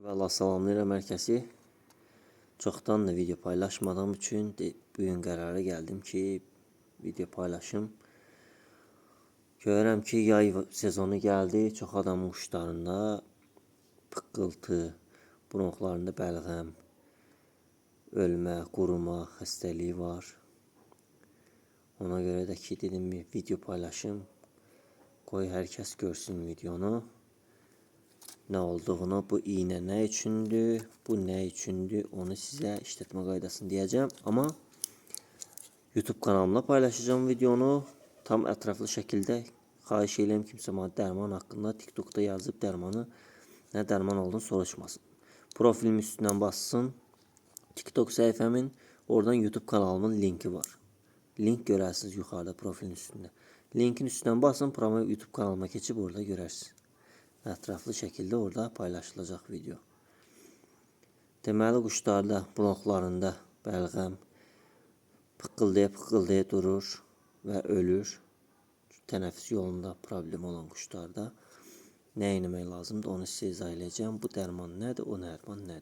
Allah salamlayıram hər kəsi. Çoxdan da video paylaşmadığım üçün bugün qərara gəldim ki, video paylaşım. Görürəm ki, yay sezonu gəldi. Çox adamın quşlarında pıqqıltı, bronxlarında bəlğəm, ölmə, quruma, xəstəliyi var. Ona görə də ki, dedim bir video paylaşım. Qoy hər kəs görsün videonu. Ne olduğunu, bu iğne ne üçündür, bu ne üçündür, onu size işletme qaydasını diyeceğim. Ama YouTube kanalımda paylaşacağım videonu tam ətraflı şəkildə. Xahiş edirəm kimsə mənə dərman haqqında TikTok'da yazıb dərmanı, nə dərman olduğunu soruşmasın. Profilimin üstündən bassın. TikTok səhifəmin, oradan YouTube kanalımın linki var. Link görərsiniz yuxarıda profilin üstündə. Linkin üstündən basın, YouTube kanalıma keçib orada görərsiniz. Ətraflı şəkildə orada paylaşılacaq video. Deməli quşlarda, bronxlarında bəlğəm pıqqıldaya durur və ölür. Tənəffüs yolunda problem olan quşlarda nə etmək lazımdır onu sizə izah edəcəm. Bu dərman nədir, o dərman nədir?